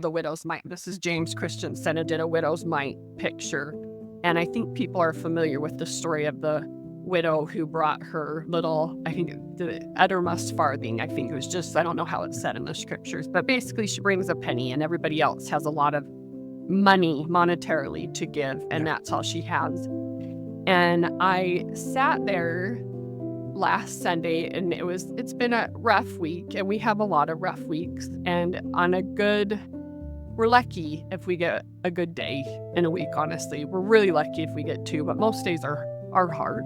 the widow's mite. This is James Christensen who did a widow's mite picture. And I think people are familiar with the story of the widow who brought her little, I think, the uttermost farthing. I think it was just, I don't know how it's said in the scriptures, but basically she brings a penny and everybody else has a lot of money monetarily to give, and that's all she has. And I sat there last Sunday, and it's been a rough week, and we have a lot of rough weeks. And we're lucky if we get a good day in a week, honestly. We're really lucky if we get two, but most days are hard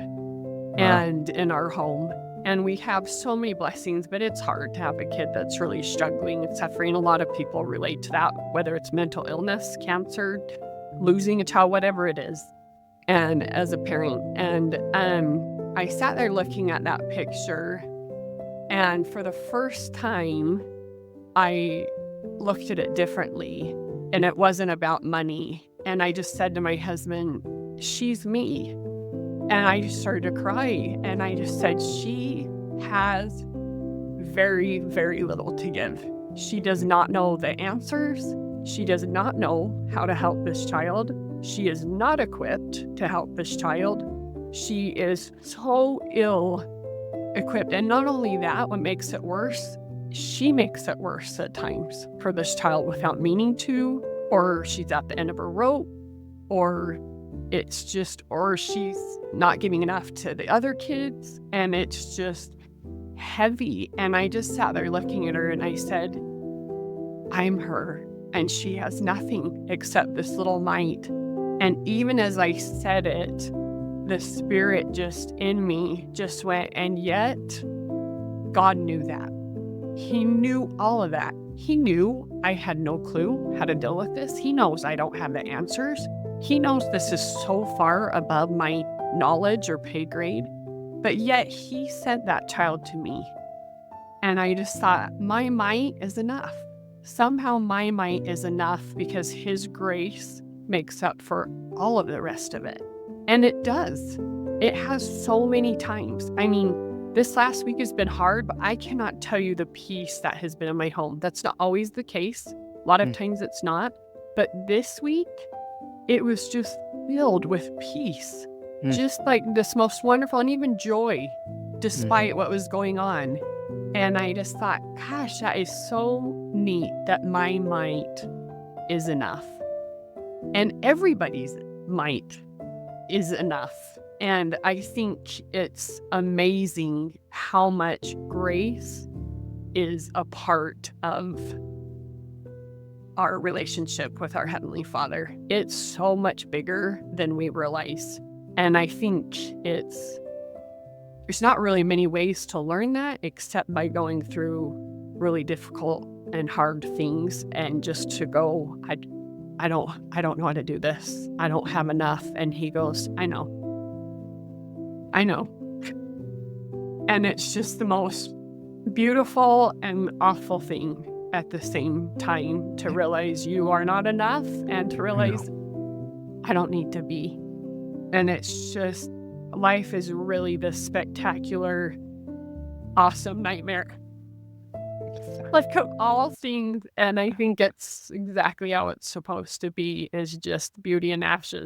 and in our home. And we have so many blessings, but it's hard to have a kid that's really struggling and suffering. A lot of people relate to that, whether it's mental illness, cancer, losing a child, whatever it is, and as a parent. And I sat there looking at that picture, and for the first time, I looked at it differently, and it wasn't about money. And I just said to my husband, she's me. And I just started to cry, and I just said, she has very, very little to give. She does not know the answers. She does not know how to help this child. She is not equipped to help this child. She is so ill-equipped. And not only that, what makes it worse, she makes it worse at times for this child without meaning to, or she's at the end of her rope, or she's not giving enough to the other kids, and it's just heavy. And I just sat there looking at her, and I said, I'm her, and she has nothing except this little mite. And even as I said it, the spirit just in me just went, and yet God knew that. He knew all of that. He knew I had no clue how to deal with this. He knows I don't have the answers. He knows this is so far above my knowledge or pay grade, but yet he sent that child to me. And I just thought, my might is enough. Somehow my might is enough because his grace makes up for all of the rest of it. And it does. It has so many times. I mean, this last week has been hard, but I cannot tell you the peace that has been in my home. That's not always the case. A lot of times it's not. But this week, it was just filled with peace. Just like this most wonderful, and even joy, despite what was going on. And I just thought, gosh, that is so neat that my might is enough. And everybody's might is enough. And I think it's amazing how much grace is a part of our relationship with our Heavenly Father. It's so much bigger than we realize. And I think there's not really many ways to learn that except by going through really difficult and hard things, and just to go, I don't know how to do this. I don't have enough. And he goes, I know. And it's just the most beautiful and awful thing at the same time, to realize you are not enough, and to realize I don't need to be. And it's just, life is really this spectacular, awesome nightmare. Like of all things, and I think it's exactly how it's supposed to be, is just beauty and ashes.